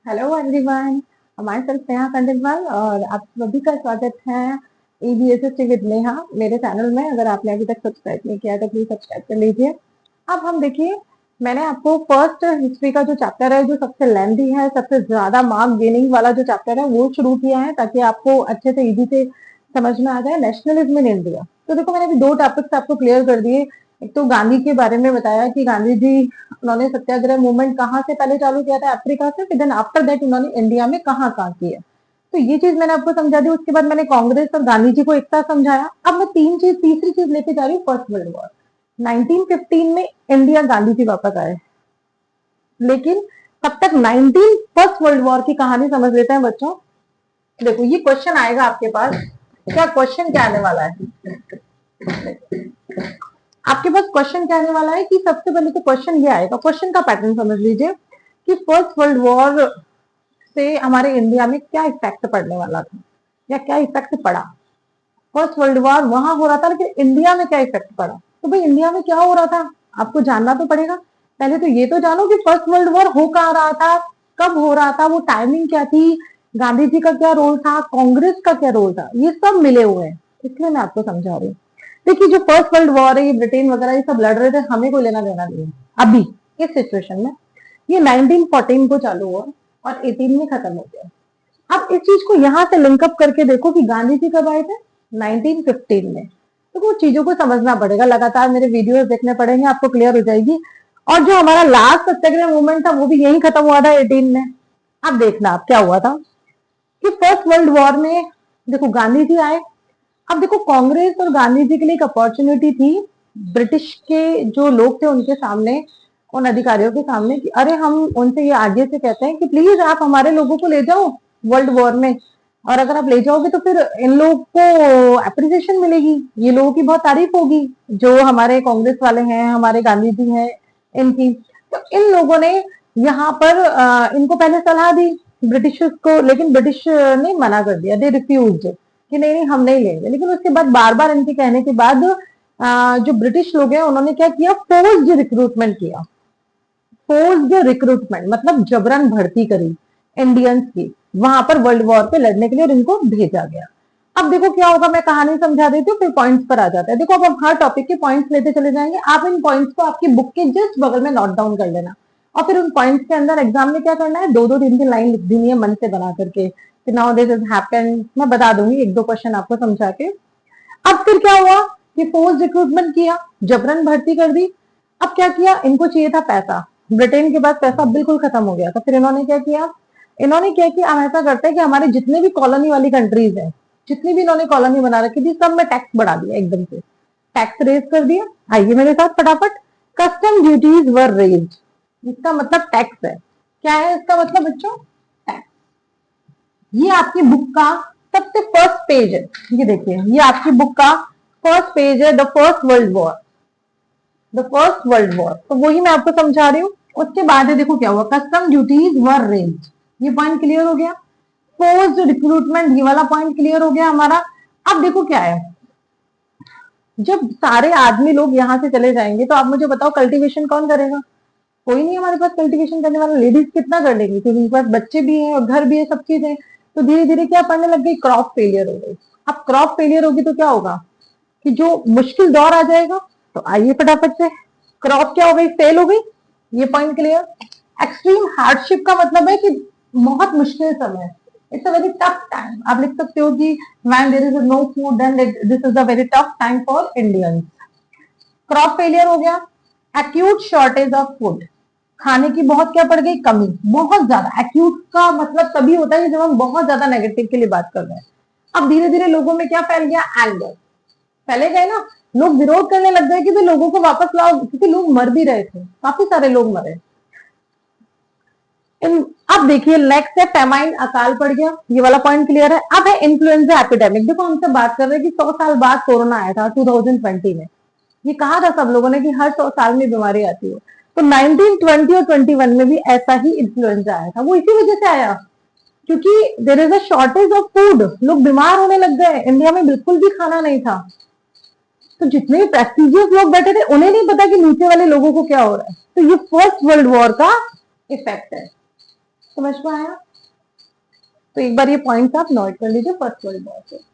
Hello everyone, हमारे self Neha Khandelwal और आप सभी का स्वागत है EBSST विद नेहा मेरे चैनल में। अगर आपने अभी तक सब्सक्राइब नहीं किया तो प्लीज सब्सक्राइब कर लीजिए। अब हम देखिए, मैंने आपको फर्स्ट हिस्ट्री का जो चैप्टर है, जो सबसे लेंथी है, सबसे ज्यादा मार्क गेनिंग वाला जो चैप्टर है, वो शुरू किया है ताकि आपको अच्छे से इजी से समझ में आ जाए नेशनलिज्म इन इंडिया। तो देखो, मैंने अभी दो टॉपिक्स आपको क्लियर कर दिए। एक तो गांधी के बारे में बताया कि गांधी जी, उन्होंने सत्याग्रह मूवमेंट कहाँ से पहले चालू किया था, अफ्रीका से, फिर देन आफ्टर दैट उन्होंने इंडिया में कहाँ कहाँ किया। तो ये चीज मैंने आपको समझा दी। उसके बाद मैंने कांग्रेस और गांधी जी को एक साथ समझाया। अब मैं तीसरी चीज लेके जा रही हूँ, फर्स्ट वर्ल्ड वॉर। 1915 में इंडिया, गांधी जी वापस आए, लेकिन तब तक 19 फर्स्ट वर्ल्ड वॉर की कहानी समझ लेते हैं बच्चों। देखो, ये क्वेश्चन आएगा आपके पास। क्या क्वेश्चन क्या आने वाला है आपके पास? क्वेश्चन क्या आने वाला है कि सबसे पहले तो क्वेश्चन ये आएगा, क्वेश्चन का पैटर्न समझ लीजिए कि फर्स्ट वर्ल्ड वॉर से हमारे इंडिया में क्या इफेक्ट पड़ने वाला था या क्या इफेक्ट पड़ा। फर्स्ट वर्ल्ड वॉर वहां हो रहा था, लेकिन इंडिया में क्या इफेक्ट पड़ा। तो भाई, इंडिया में क्या हो रहा था आपको जानना तो पड़ेगा। पहले तो ये तो जानो कि फर्स्ट वर्ल्ड वॉर हो कहाँ रहा था, कब हो रहा था, वो टाइमिंग क्या थी, गांधी जी का क्या रोल था, कांग्रेस का क्या रोल था, ये सब मिले हुए हैं। इसलिए मैं आपको समझा रही हूँ। देखिए, जो फर्स्ट वर्ल्ड वॉर है, ये ब्रिटेन वगैरह ये सब लड़ रहे थे, हमें कोई लेना देना नहीं है अभी इस सिचुएशन में। ये 1914 को चालू हुआ और 18 में खत्म हो गया। अब इस चीज को यहां से लिंकअप करके देखो कि गांधी जी कब आए थे, 1915 में। तो वो चीजों को समझना पड़ेगा, लगातार मेरे वीडियोस देखने पड़ेंगे, आपको क्लियर हो जाएगी। और जो हमारा लास्ट सत्याग्रह मूवमेंट था, वो भी यही खत्म हुआ था 18 में। अब देखना आप क्या हुआ था कि फर्स्ट वर्ल्ड वॉर में देखो गांधी जी आए। अब देखो, कांग्रेस और गांधी जी के लिए एक अपॉर्चुनिटी थी ब्रिटिश के जो लोग थे उनके सामने, उन अधिकारियों के सामने, कि अरे हम उनसे ये आगे से कहते हैं कि प्लीज आप हमारे लोगों को ले जाओ वर्ल्ड वॉर में, और अगर आप ले जाओगे तो फिर इन लोगों को अप्रिसिएशन मिलेगी, ये लोगों की बहुत तारीफ होगी, जो हमारे कांग्रेस वाले हैं, हमारे गांधी जी हैं, इनकी। तो इन लोगों ने यहाँ पर इनको पहले सलाह दी ब्रिटिश को, लेकिन ब्रिटिश ने मना कर दिया, दे रिफ्यूज कि नहीं नहीं हम नहीं लेंगे। लेकिन उसके बाद बार बार इनके कहने के बाद जो ब्रिटिश लोग हैं उन्होंने क्या किया, फोर्स्ड रिक्रूटमेंट किया। फोर्स्ड रिक्रूटमेंट मतलब जबरन भर्ती करी इंडियंस की वहां पर वर्ल्ड वॉर पे लड़ने के लिए, और इनको भेजा गया। अब देखो क्या होगा, मैं कहानी समझा देती हूँ, फिर पॉइंट्स पर आ जाता है। देखो, अब हम हर टॉपिक के पॉइंट्स लेते चले जाएंगे, आप इन पॉइंट्स को आपकी बुक के जस्ट बगल में नोट डाउन कर लेना, और फिर उन पॉइंट्स के अंदर एग्जाम में क्या करना है, दो दो तीन तीन लाइन लिख देनी है मन से बना करके कि नाउ दिस इज हैपेंड। मैं बता दूंगी एक दो क्वेश्चन आपको समझा के। अब फिर क्या हुआ कि फोर्स रिक्रूटमेंट किया, जबरन भर्ती कर दी। अब क्या किया, इनको चाहिए था पैसा, ब्रिटेन के पास पैसा बिल्कुल खत्म हो गया था। फिर इन्होंने क्या किया, इन्होंने क्या किया, हम ऐसा करते हैं कि हमारे जितने भी कॉलोनी वाली कंट्रीज हैं, जितनी भी इन्होंने कॉलोनी बना रखी थी, सब में टैक्स बढ़ा दिया, एकदम से टैक्स रेज कर दिया। आइए मेरे साथ फटाफट, कस्टम ड्यूटीज वर रेज्ड। इसका मतलब टैक्स है। क्या है इसका मतलब बच्चों? टैक्स। ये आपकी बुक का सबसे फर्स्ट पेज है, ये देखिए, ये आपकी बुक का फर्स्ट पेज है, the first world war. The first world war, तो वही मैं आपको समझा रही हूँ। उसके बाद है, देखो क्या हुआ, कस्टम ड्यूटीज वर रेंज, ये पॉइंट क्लियर हो गया। फोर्स्ड रिक्रूटमेंट, ये वाला पॉइंट क्लियर हो गया हमारा। अब देखो क्या है, जब सारे आदमी लोग यहाँ से चले जाएंगे तो आप मुझे बताओ कल्टीवेशन कौन करेगा? कोई नहीं हमारे पास कल्टीवेशन करने वाला। लेडीज कितना कर लेंगी, क्योंकि उनके पास बच्चे भी हैं और घर भी है, सब चीजें। तो धीरे धीरे क्या पड़ने लग गई, क्रॉप फेलियर हो गई। अब क्रॉप फेलियर होगी तो क्या होगा कि जो मुश्किल दौर आ जाएगा। तो आइए फटाफट से, क्रॉप क्या हो गई, फेल हो गई, ये पॉइंट क्लियर। एक्सट्रीम हार्डशिप का मतलब है कि बहुत मुश्किल समय, it's a very tough time. आप लिख सकते हो कि when there is no food then this is a very tough time for Indians. Crop failure हो गया, एक्यूट शॉर्टेज ऑफ फूड, खाने की बहुत क्या पड़ गई, कमी, बहुत ज्यादा। एक्यूट का मतलब तभी होता है जब हम बहुत ज्यादा नेगेटिव के लिए बात कर रहे हैं। अब धीरे धीरे लोगों में क्या फैल गया, एंगर फैले गए ना, लोग विरोध करने लग गए कि भाई लोगों को वापस लाओ, क्योंकि लोग मर भी रहे थे, काफी सारे लोग मरे। अब देखिए नेक्स्ट है फेमाइन, अकाल पड़ गया, ये वाला पॉइंट क्लियर है। अब है इन्फ्लुएंजा एपिडेमिक। देखो हमसे बात कर रहे हैं कि 100 साल बाद कोरोना आया था 2020 में। ये कहा था सब लोगों ने कि हर 100 साल में बीमारी आती है। तो 1920 और 21 में भी ऐसा ही इन्फ्लुएंजा आया था। वो इसी वजह से आया क्योंकि there is a shortage of food, लोग बीमार होने लग गए, इंडिया में बिल्कुल भी खाना नहीं था। तो जितने भी प्रेस्टिजियस लोग बैठे थे उन्हें नहीं पता कि नीचे वाले लोगों को क्या हो रहा है। तो ये फर्स्ट वर्ल्ड वॉर का इफेक्ट है। समझ में आया? तो एक बार ये पॉइंट्स आप नोट कर लीजिए फर्स्ट वर्ल्ड वॉर से।